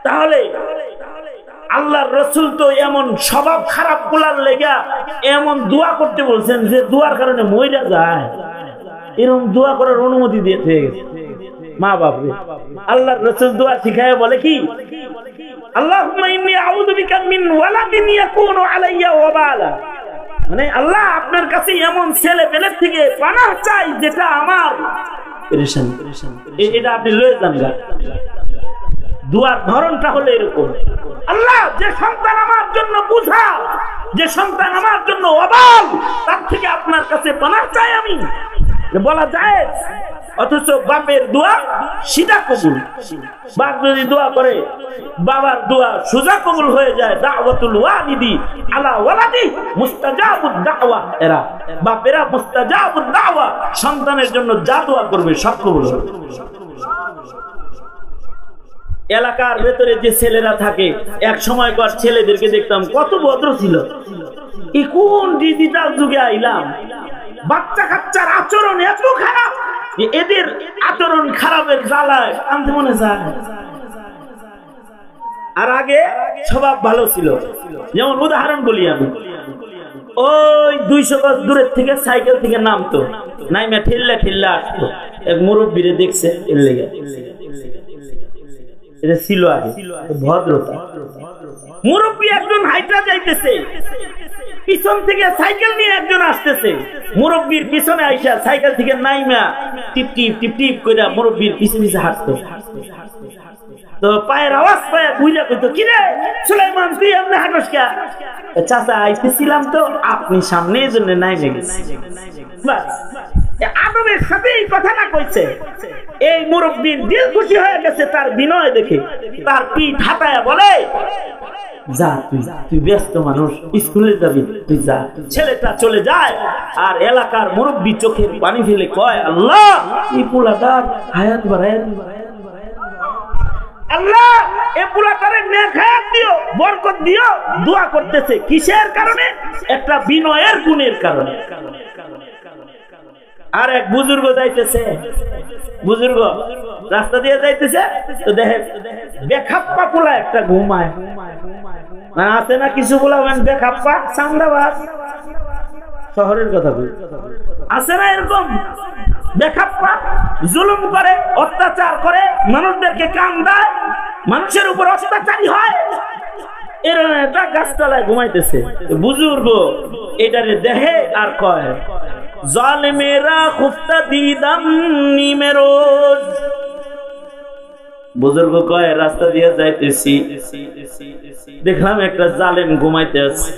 তাহলে আল্লাহর রাসূল তো এমন স্বভাব খারাপ বলার লেগা এমন দোয়া করতে বলছেন যে দোয়ার কারণে মইরা যায়। এরকম দোয়া করার অনুমতি দিয়ে হয়ে গেছে মা বাপরে। আল্লাহর রাসূল দোয়া শিখায় বলে কি, আল্লাহুম্মা ইন্নী আউযু বিকা মিন ওয়ালাদিন ইয়াকুনু আলাইয়া ওয়াবালা, মানে আল্লাহ আপনার কাছে এমন ছেলে পেলের থেকে পানাহ চাই যেটা আমার পেরেশান। এটা আপনি লয়ে যান গা। দুয়ার ধরনটা হলো এরকম, আল্লাহ যে সন্তান আমার জন্য বুঝা, যে সন্তান আমার জন্য অবাল, তার থেকে আপনার কাছে পানাহ চাই আমি, বলা যায়। অথচ বাপের দোয়া সিধা কবুল। বাপ যদি দোয়া করে, বাবার দোয়া সোজা কবুল হয়ে যায়। দাওয়াতুল ওয়ালিদি আলা ওয়ালাদি মুস্তাজাবুদ দাওয়া, এরা বাপেরা মুস্তাজাবুদ দাওয়া, সন্তানের জন্য যা দোয়া করবে সব কবুল হবে। এলাকার ভেতরে যে ছেলেরা থাকে, এক সময়কার ছেলেদেরকে দেখতাম কত ভদ্র ছিল। কোন ডিজিটাল যুগে আইলাম, বাচ্চা কাচ্চার আচরণ এত খারাপ, এদের আচরণ খারাপের জ্বালায় আনতে মনে যায়। আর আগে স্বভাব ভালো ছিল। যেমন উদাহরণ বলি আমি, ওই 200 গজ দূরের থেকে সাইকেল থেকে নামতো, নাইমা ঠেল্লা ঠেল্লা আসতো, এক মুরব্বীরে দেখছে, এর লেগে এটা ছিল আগে ভদ্রতা। মুরব্বী একজন হাইটা যাইতেছে, পিছন থেকে সাইকেল নিয়ে একজন আসতেছে, মুরব্বীর পিছনে আইসা সাইকেল থেকে নাইমা টিপ টিপ টিপ টিপ কইরা মুরব্বীর পিছে পিছে হাঁটতো। তো পায়ের আওয়াজ পায় বুঝা কইতো, কি রে সুলাইমান তুই এমনি হাঁটস কে? চাচা আইতেছিলাম তো, আপনি সামনে জন্য নাইমে গেছি। বাস আদবের সাথে এই কথাটা কইছে। এই মুরব্বীর দিল খুশি হয়ে গেছে তার বিনয় দেখে। তার পিঠ হাতায়া বলে, যা তুই ব্যস্ত মানুষ, স্কুলে যাবি, তুই যা। ছেলেটা চলে যায়। আর এলাকার মুরব্বী চোখের পানি ফেলে কয়, আল্লাহ এই পোলাটার হায়াত বাড়ায়, আল্লাহ এই পোলাটারে নেক হায়াত দিও, বরকত দিও। দোয়া করতেছে কিসের কারণে? একটা বিনয়ের গুণের কারণে। আর এক বুজুর্গ যাইতেছে, বুজুর্গ রাস্তা দিয়ে যাইতেছে, তো দেখে বেখাপ্পা পোলা একটা ঘুমায়। আছে না কিছু বলা বেখাপ্পা চান্দাবাজ, শহরের কথা বলি, আছে না এরকম বেখাপ্পা, জুলুম করে, অত্যাচার করে, মানুষদেরকে কান দেয়, মানুষের উপর অত্যাচারী হয়। এরকম একটা গাছতলায় ঘুমাইতেছে। বুজুর্গ এটারে দেখে আর কয়, জালেমেরা খুফতা দিদাম নিমে রোজ। বুজুর্গ কয়, রাস্তা দিয়ে যাইতেছি, দেখলাম একটা জালেম ঘুমাইতে আছে।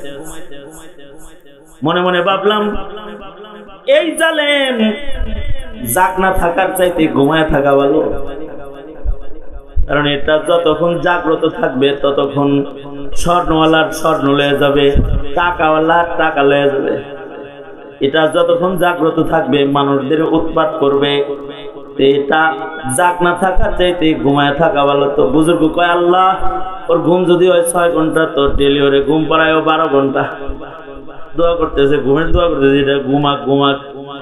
মনে মনে ভাবলাম, এই জালেম জাগনা থাকার চাইতে ঘুমায় থাকা ভালো। কারণ এটা যতক্ষণ জাগ্রত থাকবে ততক্ষণ স্বর্ণওয়ালার স্বর্ণ লয়ে যাবে, টাকাওয়ালার টাকা লয়ে যাবে। এটা যতক্ষণ জাগ্রত থাকবে মানুষদের উৎপাত করবে। এটা জাগনা থাকার চাইতে ঘুমায় থাকা ভালো। তো বুজুর্গ কয়, আল্লাহ ওর ঘুম যদি হয় 6 ঘন্টা, তো ডেলি ওরে ঘুম পাড়ায় 12 ঘন্টা। দোয়া করতেছে, ঘুমের দোয়া করতেছে, এটা ঘুমাক ঘুমাক।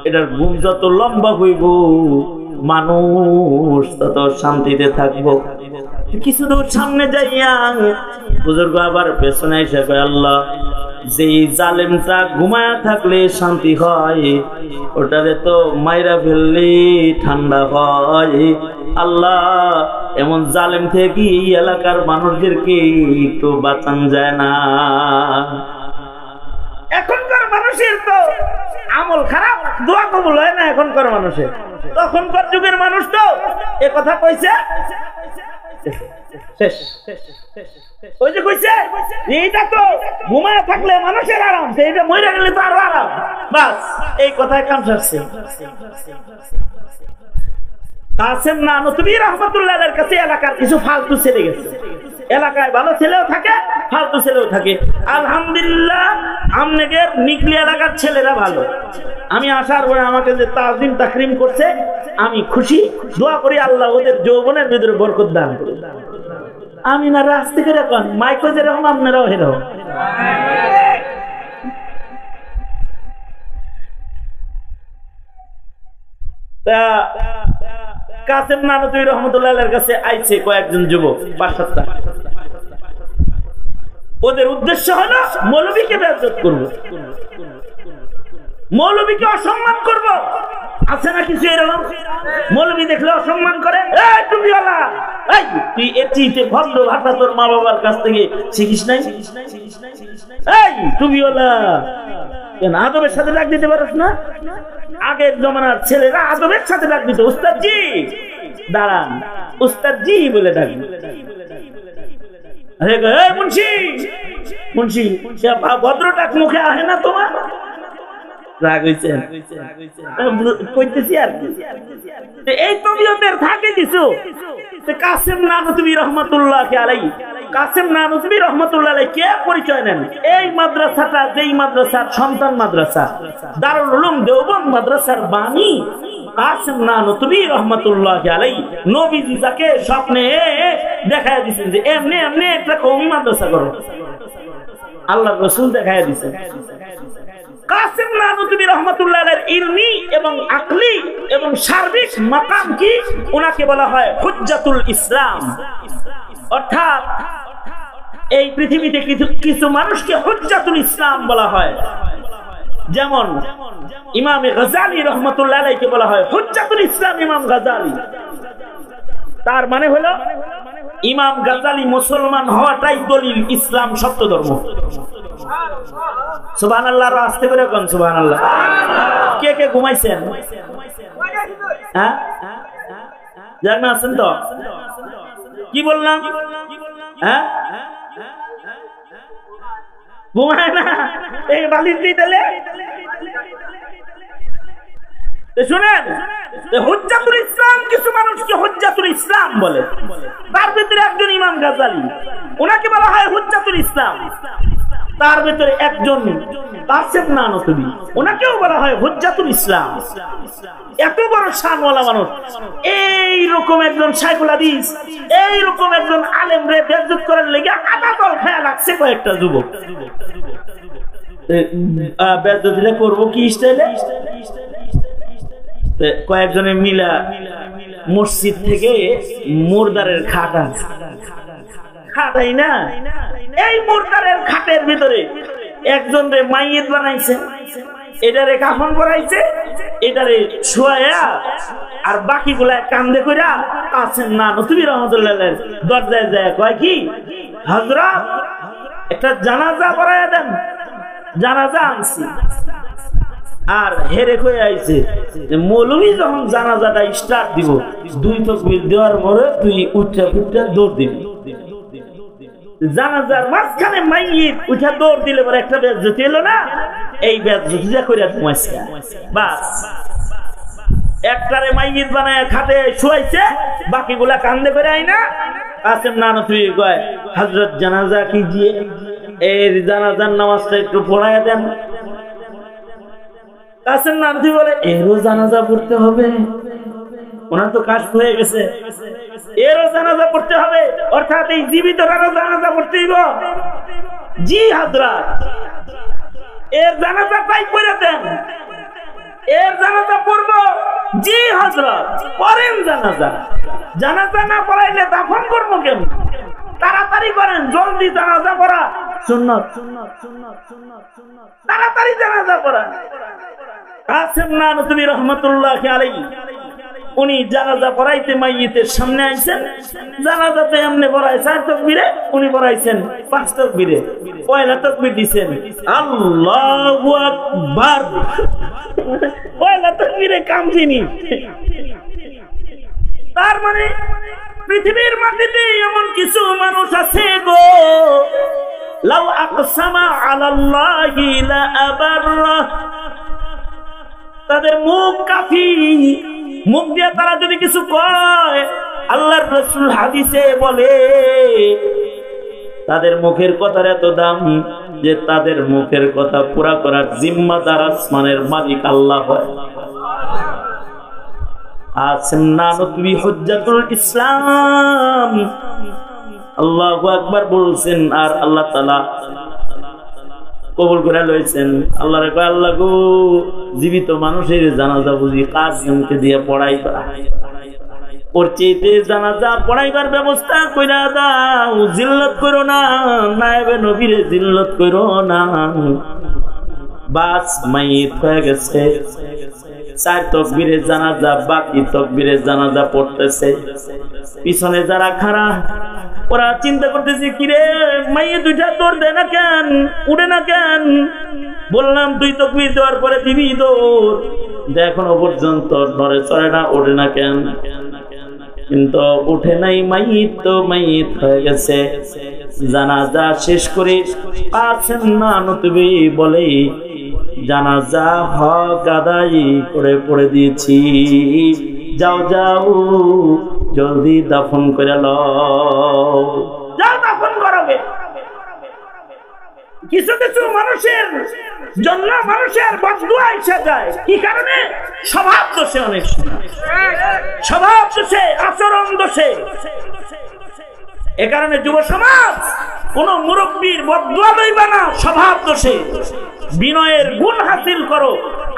এটার ঘুম যত লম্বা হইব মানুষ তত শান্তিতে থাকবো। কিছু দূর সামনে যাইয়া বুজুর্গ আবার পেছনে এসে কয়, আল্লাহ যেই জালেমটা ঘুমায়া থাকলে শান্তি হয়, ওটারে তো মাইরা ফেললে ঠান্ডা হয়। আল্লাহ এমন জালেম থেকে এলাকার মানুষদেরকে একটু বাঁচান যায় না? এখনকার মানুষের তো আমল খারাপ, দোয়া কবুল হয় না এখনকার মানুষের। তখনকার যুগের মানুষ তো এ কথা কইছে শেষ। ওই যে কইছে এইটা তো ঘুমায় থাকলে মানুষের আরাম, এইটা মরে গেলে তো আরো আরাম। বাস এই কথায় কাম সারছে। কাসেম নানুতুবি রাহমাতুল্লাহ আলাইহির কাছে এলাকার কিছু ফালতু ছেলে গেছে। এলাকায় ভালো ছেলেও থাকে, ফালতু ছেলেও থাকে। আলহামদুলিল্লাহ আমনেগের নিকলি এলাকার ছেলেরা ভালো। আমি আসার পরে আমাকে যে তাজিম তাকরিম করছে আমি খুশি, দোয়া করি আল্লাহ ওদের যৌবনের ভিতরে বরকত দান করুন। আমি না রাস্তা করে এখন মাইকো যেরকম আপনারাও এরকম। কাসেম নানুতুবি রাহমাতুল্লাহ আলাইহির কাছে আইছে কয়েকজন যুবক, ৫-৭টা। ওদের উদ্দেশ্য হলো মৌলবীকে বেইজ্জত করব, মৌলবীকে অসম্মান করব। আছে না কিছু এরকম? মৌলবী দেখলে অসম্মান করে, এই টুপিওয়ালা, এই তুই এটিতে ভদ্র ভাষা তোর মা বাবার কাছ থেকে শিখিস নাই? এই টুপিওয়ালা, কেন আদবের সাথে ডাক দিতে পারিস না? আগের জমানার ছেলেরা আদবের সাথে ডাক দিত, উস্তাদজি দাঁড়ান, উস্তাদজি বলে ডাকি। মুন্সি মুন্সি ভদ্রটাক মুখে আহে না তোমার? রাগ হইছে কইতেছি আর কি। এই তবিয়তের থাকে কিছু। কাসেম নানুতুবি রাহমাতুল্লাহ আলাইহি, কাসেম নানুতুবি রাহমাতুল্লাহ আলাইহি কে পরিচয় নেন? এই মাদ্রাসাটা যেই মাদ্রাসার সন্তান মাদ্রাসা, দারুল উলুম দেওবন্দ মাদ্রাসার বাণী কাসেম নানুতুবি রাহমাতুল্লাহ আলাইহি, নবীজি যাকে স্বপ্নে দেখায় দিয়েছেন যে এমনি এমনি একটা কওমি মাদ্রাসা করো, আল্লাহর রাসূল দেখায় দিয়েছেন। কাসেম নানুতুবি রাহমাতুল্লাহ আলাইহির ইলমি এবং আকলি এবং সার্বিক মাকাম কি, ওনাকে বলা হয় হুজ্জাতুল ইসলাম। অর্থাৎ এই পৃথিবীতে কিছু মানুষকে হুজ্জাতুল ইসলাম বলা হয়। যেমন ইমাম গাজ্জালী রাহমাতুল্লাহ আলাইহিকে বলা হয় হুজ্জাতুল ইসলাম ইমাম গাজ্জালী। তার মানে হলো ইমাম গাজ্জালী মুসলমান হওয়াটাই দলিল ইসলাম সত্য ধর্ম। সুবহানাল্লাহ, আস্তে করে কোন সুবহানাল্লাহ। কে কে ঘুমাইছেন? হ্যাঁ জানা আছেন তো? কি বললাম? হ্যাঁ ঘুমায় না, এই বালিশ দিয়ে দিলে। শুনেন, হুজ্জাতুল ইসলাম কিছু মানুষকে হুজ্জাতুল ইসলাম বলে। তার ভিতরে একজন ইমাম গাজ্জালী, ওনাকে বলা হয় হুজ্জাতুল ইসলাম। তার ভিতরে একজন কাসেম নানুতুবি, ওনাকেও বলা হয় হুজ্জাতুল ইসলাম। এত বড় শানওয়ালা মানুষ, এই রকম একজন শাইখুল হাদিস, এই রকম একজন আলেম রে বেইজ্জত করার লাগি আদাতল খায়া লাগছে কয়েকটা যুবক। বেইজ্জত দিলে করব কি স্টাইলে? কয়েকজনে মিলা মসজিদ থেকে মুর্দারের খাটা খাটাই না, এই মুর্দারের খাটের ভিতরে একজন রে মাইয়িত বানাইছে, এটারে কাফন করাইছে, এটারে শোয়া আর বাকিগুলা কান্দে কইরা কাসেম নানুতুবি রাহমাতুল্লাহ আলাইহি দরজায় যায় কয় কি, হযরত একটা জানাজা পড়ায়া দেন। জানাজা আনছি। আর হেরে কয়ে আইছে মৌলভী যখন জানাজাটা স্টার্ট দিব, 2 তাকবীর দেওয়ার পরে তুই উঠা দৌড় দিবি। জানাজার মাঝখানে মাইয়িত উঠা দৌড় দিলে পরে একটা বেজ্জতি এলো না, এই বেজ্জতিটা কইরা ঘুমাইছে। বাস একটারে মাইয়িত বানায় খাটে শুয়াইছে, বাকিগুলা কান্দে করে আইনা কাসেম নানুতুবি কয়, হযরত জানাজা কিজিয়ে, এই জানাজার নামাজটা একটু পড়ায়া দেন। কাসেম নানুতুবি বলে, এরও জানাজা পড়তে হবে? ওনার তো কাজ হয়ে গেছে, এরও জানাজা পড়তে হবে? অর্থাৎ এই জীবিতরারও জানাজা পড়তে হইব? জি হযরত, এর জানাজাটাই পড়ে দেন। এর জানাজা পড়ব? জি হযরত, পড়েন জানাজা। জানাজা না পড়াইলে দাফন করবো কেমন? তাড়াতাড়ি করেন, জলদি জানাজা পড়া সুন্নাত, তাড়াতাড়ি জানাজা পড়া। কাসেম নানুতুবি রাহমাতুল্লাহ আলাইহি উনি জানাজা পড়াইতে মাইয়িতের সামনে আইছেন। জানাজাতে এমনি পড়ায় 4 তাকবীরে, উনি পড়াইছেন 5 তাকবীরে। পয়লা তাকবীর দিবেন আল্লাহু আকবার, পয়লা তাকবীরে কামজিনি। তার মানে পৃথিবীর মাটিতে এমন কিছু মানুষ আছে গো, লাউ আকসামা আলাল্লাহি লা আবাররা, তাদের মুখ কাফি, মুখ দিয়ে তারা যদি কিছু কয়, আল্লাহর রাসূল হাদিসে বলে তাদের মুখের কথার এত দাম যে তাদের মুখের কথা পুরা করার জিম্মাদার আসমানের মালিক আল্লাহ হয়। ইসলাম আল্লাহু আকবার বলছেন, আর আল্লাহ তাআলা কবুল করে লইছেন। আল্লাহর কয়, আল্লাহ গো, জীবিত মানুষের জানাজা বুঝি কাজকে দিয়ে পড়াইবা, ওর চেয়ে জানাজা পড়াইবার ব্যবস্থা কইরা দাও, জিল্লত করো না, নায়েবে নবীরে জিল্লত করো না। বাস মাইত হয়ে গেছে, 4 তাকবীরে জানাজা, বাকি তাকবীরে জানাজা পড়তেছে। পিছনে যারা খাড়া ওরা চিন্তা করতেছে, কিরে মাইয়ে দুইটা দৌড় দেয় না কেন, উড়ে না কেন? বললাম 2 তাকবীর দেওয়ার পরে দিবি দৌড়, এখনো পর্যন্ত নড়ে চড়ে না, ওঠে না কেন? কিন্তু উঠে নাই, মাইত তো মাইত হয়ে গেছে। জানাজা শেষ করে আছেন না নতুবি বলে, জানাজা হক আদায় করে পড়ে দিয়েছি, যাও যাও জলদি দাফন করে লও, যাও দাফন করবে। কিছু কিছু মানুষের জন্য মানুষের বদদুয়া এসে যায়, কি কারণে? স্বভাব দোষে, অনেক স্বভাব দোষে, আচরণ দোষে। এ কারণে যুব সমাজ কোন মুরব্বীর বদদুয়া লইবা না, স্বভাব দোষে। বিনয়ের গুণ হাসিল করো,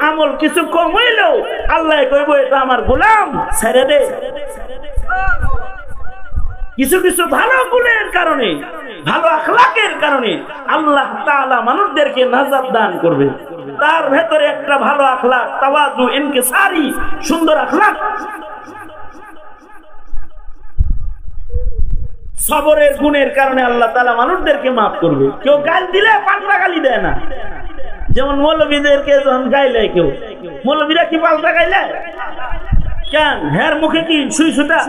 আমল কিছু কম হইলেও আল্লাহ কইব এটা আমার গোলাম, ছেড়ে দে। কিছু কিছু ভালো গুণের কারণে, ভালো আখলাকের কারণে আল্লাহ তাআলা মানুষদেরকে নাজাত দান করবে। তার ভেতরে একটা ভালো আখলাক, তাওয়াজু, ইনকিসারি, সুন্দর আখলাক। সবরের গুণের কারণে আল্লাহ তাআলা মানুষদেরকে মাফ করবে। কেউ গাল দিলে পাল্টা গালি দেয় না, যেমন মৌলবীদেরকে যখন গাইলে কেউ, মৌলবীরা কি পাল্টা গাইলে কেন? হের মুখে কি সুই সুতা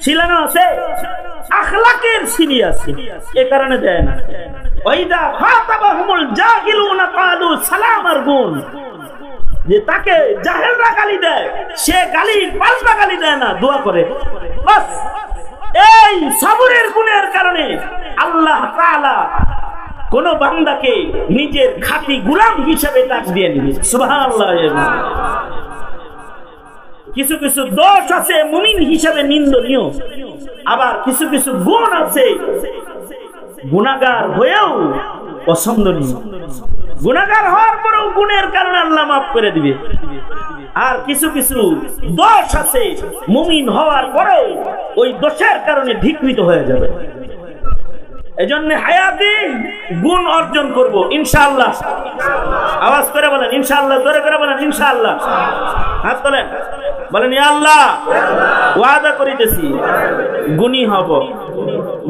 ছিলানো আছে? আখলাকের সিলি আছে, এ কারণে দেয় না। ওয়াইদা খাতাবাহুমুল জাহিলুনা ক্বালু সালামার গুণ, যে তাকে জাহেলরা গালি দেয়, সে গালি পাল্টা গালি দেয় না, দোয়া করে। বাস এই সবরের গুণের কারণে আল্লাহ তাআলা কোন বান্দাকে নিজের খাঁটি গোলাম হিসেবে ডাক দিয়ে নিবে। সুবহানাল্লাহ। কিছু কিছু দোষ আছে মুমিন হিসেবে নিন্দনীয়, আবার কিছু কিছু গুণ আছে গুনাহগার হয়েও পছন্দনীয়। গুনাহগার হওয়ার পরেও গুণের কারণে আল্লাহ মাফ করে দিবে। আর কিছু কিছু দোষ আছে মুমিন হওয়ার পরেও ওই দোষের কারণে ধিক্কৃত হয়ে যাবে। এজন্য হায়াতে গুণ অর্জন করব ইনশাআল্লাহ। আওয়াজ করে বলেন ইনশাআল্লাহ, জোরে করে বলেন ইনশাআল্লাহ। হাত তোলেন, বলেন ইয়া আল্লাহ, ওয়াদা করিতেছি গুণী হব,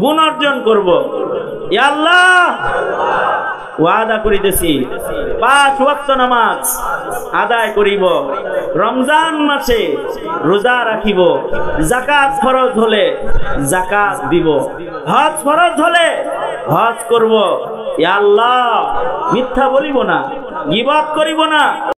গুণ অর্জন করব। ইয়া আল্লাহ, ওয়াদা করিতেছি 5 ওয়াক্ত নামাজ আদায় করিব, রমজান মাসে রোজা রাখিব, যাকাত ফরজ হলে যাকাত দিব, হজ ফরজ হলে হজ করব। ইয়া আল্লাহ, মিথ্যা বলিব না, গীবত করিব না।